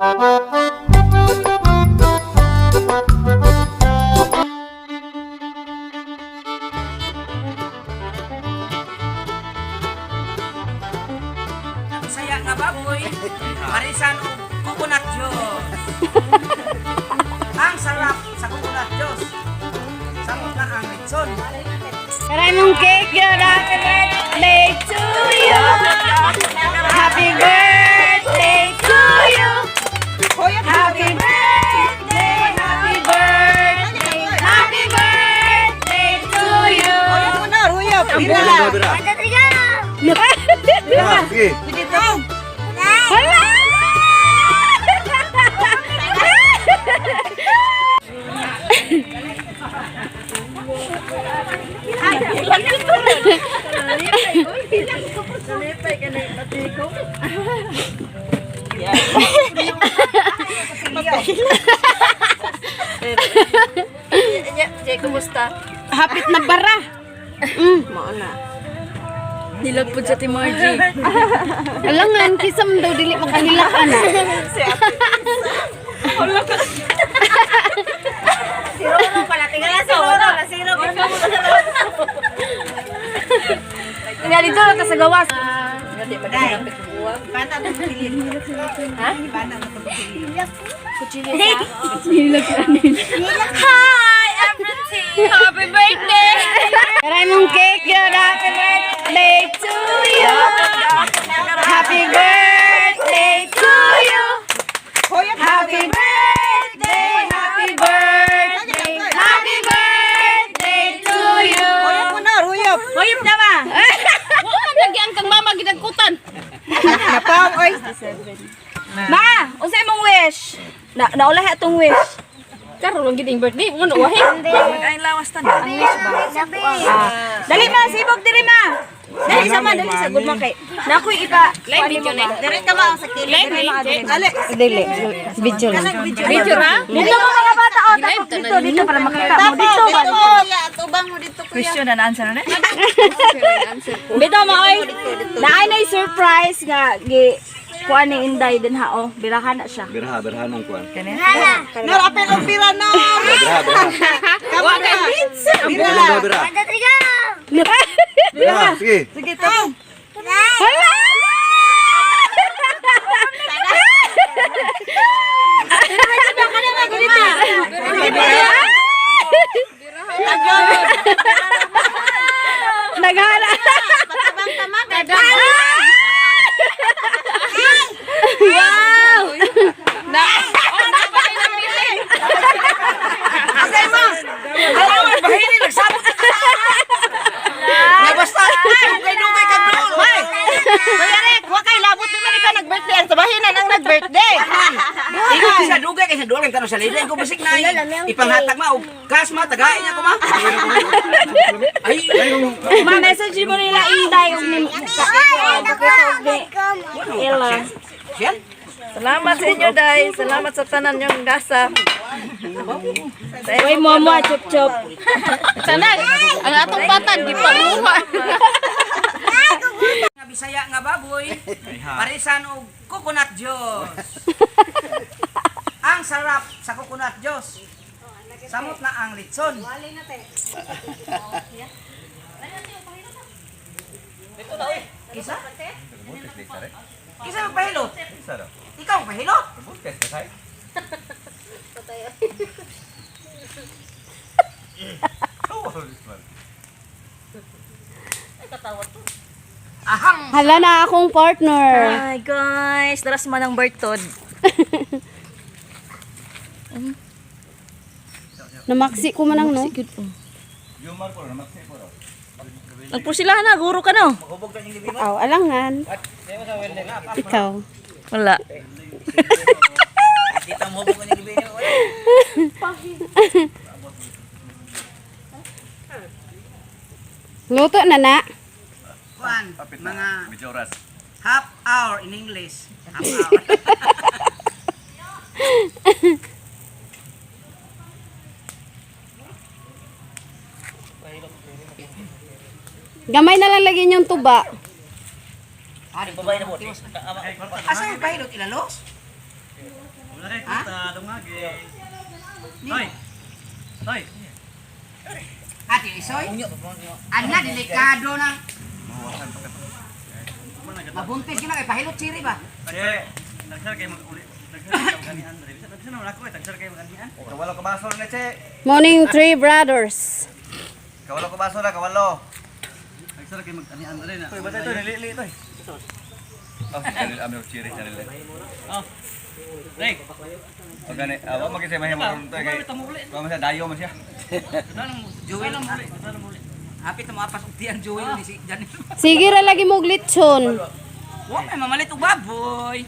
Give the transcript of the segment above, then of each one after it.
Saya nga baboy, parisan o coconut juice. Ang sarap sa coconut juice. Samot na ang litson. Karay mong cake, yun. Happy birthday to you. Happy birthday to you. Happy birthday, happy birthday, happy birthday to you. Bira. Sige. Hala! Jay, kumusta? Hapit na bara. Mauna. Nilagpod sa Timorji. Alangan, kisam daw dili makahilak ana. Siro pala, tingnan sa ulo. Nasiro ko sa Nga dito, sa gawas. Hindi, magkakapit ng buwag. Bata na magpilin. Ha? Bata na magpilin. Kuchilya Hi, everything! Happy birthday! Karay mong cake, yun. Happy birthday to you. Happy birthday to you. Happy birthday, happy birthday, happy birthday to you. Hoyop na ba? Huwag man nagyan kang mama ginagkutan. Napang, oy. Ma, unsay mong wish? Naulahi atong wish. Karon lang gid birthday, mo na wahi. Ay, lawas tan. Ang wish ba? Dali ma, sibog diri ma. Dali sa good man kay. Nakoy ipa live video na. Dire ka ba ang sakit? Live Ale. Dili, video lang. Video ra? Dito mo mga bata o tapos dito para makita mo dito ba? Tubang mo dito kuya. Question and answer na. Bitaw mo oy. Naay na surprise nga gi kuan ni Inday din ha oh. Birahan na siya. Biraha ng kuan. Nor apel ang pira no. Biraha. Wa kay pizza. Biraha. Biraha. Sige. Sige to. Hala! Naghana. Wow! Asay mo. Alawan bahini nagsabot. Basta kay dumay ka dul. Hoy. Kuya Rick, wa kay labot naman ka nag-birthday ang sabahinan ang nag-birthday. Ikaw sa dugay kay sa dulan kanu sa liday ko bisik na ipanghatag ma og cash ma tagain niya ko ma. Ay, Ma message mo nila Inday og ni Ella. siyan. Salamat sa inyo, Day. Salamat sa tanan yung gasa. Uy, momo, chup-chup. Sana, ang atong batan, di pa muha. Nga Bisaya nga baboy, parisan og coconut juice. Ang sarap sa coconut juice. Samot na ang litson. Isa? Isa magpahilot? Ikaw magpahilot? Ahang! Hala na akong partner. Hi guys, daras man ang birthod. Namaksi ko man ang no. Nagpursilahan na, guro ka no? Aw, alangan. Ikaw. Wala. Kita mo hubog ni Libino. Luto na na. Kuan, mga half hour in English. Half hour. Gamay na lang lagyan yung tuba. Asa yung pilot ilalos? Ate Isoy. Ana delikado na. Mabuntis ka na kay pahilot siri ba? Kawalo ka baso na, che. Morning, three brothers. Kawalo ka baso na, kawalo. Uy, bata ito, nilili ito. Oh, si Chanel Amir Chiri, Chanel. O gani, awa mag-isay mahimaron ito. Kaya masya, dayo masya. Joel lang muli. Hapit na mapas ug tiyang Joel ni si Janil. Sige ra lagi mo glitson. Wa may mamalit og baboy.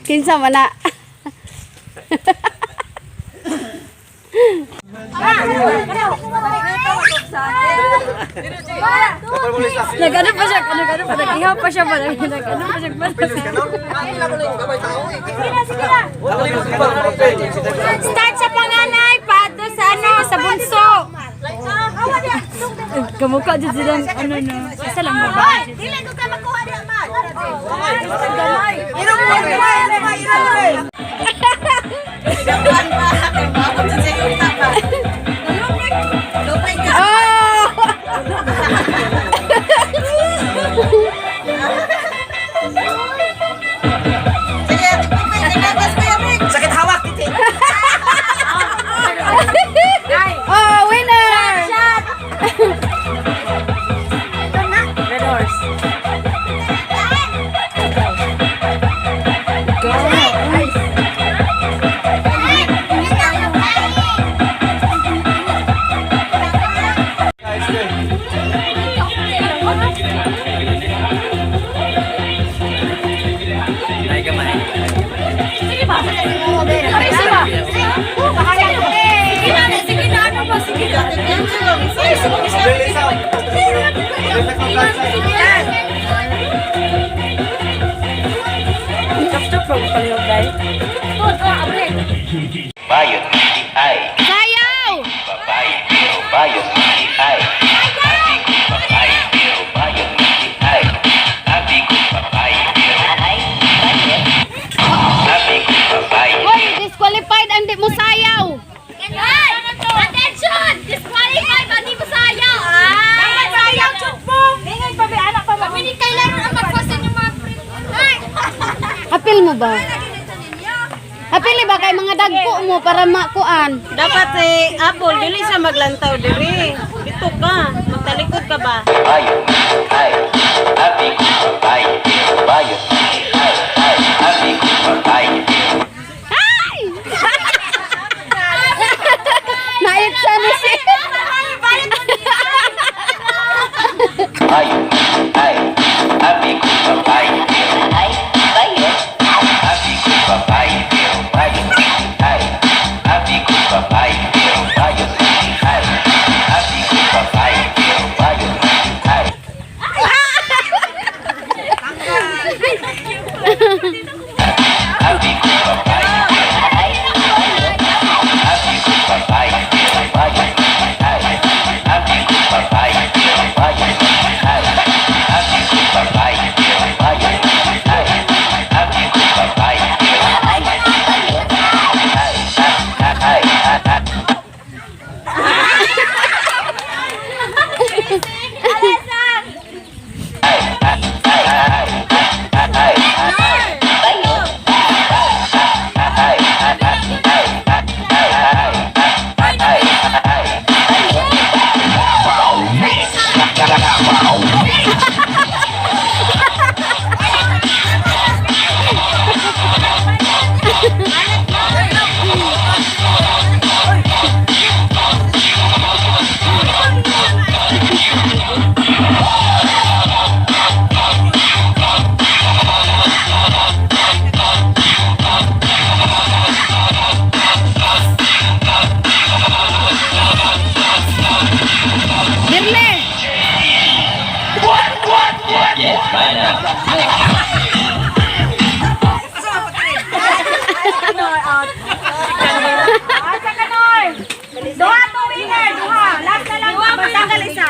Kinsa man na. Nagano pa siya, nag-ihaw pa siya ba? Nagano pa siya ba? Start sa panganay, pato sa ano, sa bunso. Kamukha dyan silang, ano na, isa lang ba? Dili ko ka makuha niya, man. Sakit hawak titi. Oh, winner! Bayot ay Sayaw! babae pero bayot ay abi ko babae pero bayot ay abi ko babae pero abi ko babae Hoy, disqualified ang di mo sayaw. Attention! Disqualified ba? Di mo sayaw. Dapat sayaw, chukpo. Tingin pa ba, anak pa ba? Kami ni kailangan ang magpasan yung mga friend. Apil mo ba? Apil ba kay mga dagko mo para makuan? Dapat apple, dili siya maglantaw dili. Dito ka, magtalikod ka ba? bayot ay abi ko babae pero bayot ay abi ko babae pero Naitsa ni si. bayot ay abi ko babae pero abi ko babae pero bayot ay abi ko babae pero bayot ay abi ko babae pero bayot ay abi ko babae abi ko babae pero bayot ay abi ko babae pero bayot ay abi ko babae pero bayot ay abi ko babae pero Dirle. Duha to winner, duha. Last na lang, matanggal isa.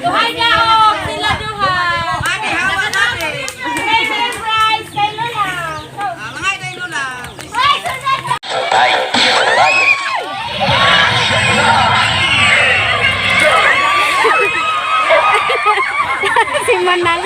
Duhay na ako. Sila duhay. Ate, hawa natin. Kay surprise. Kay Lola. Mga kay Lola. Ay, sunod. Ay, bayan. Si Manang.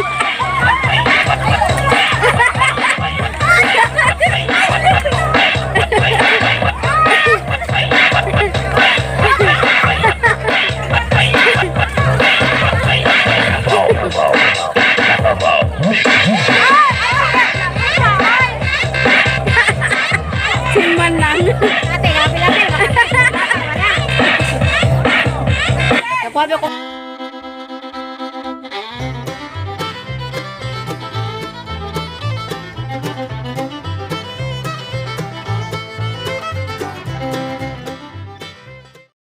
Si Manang. Ate, lapil-lapil. Kapabi ko.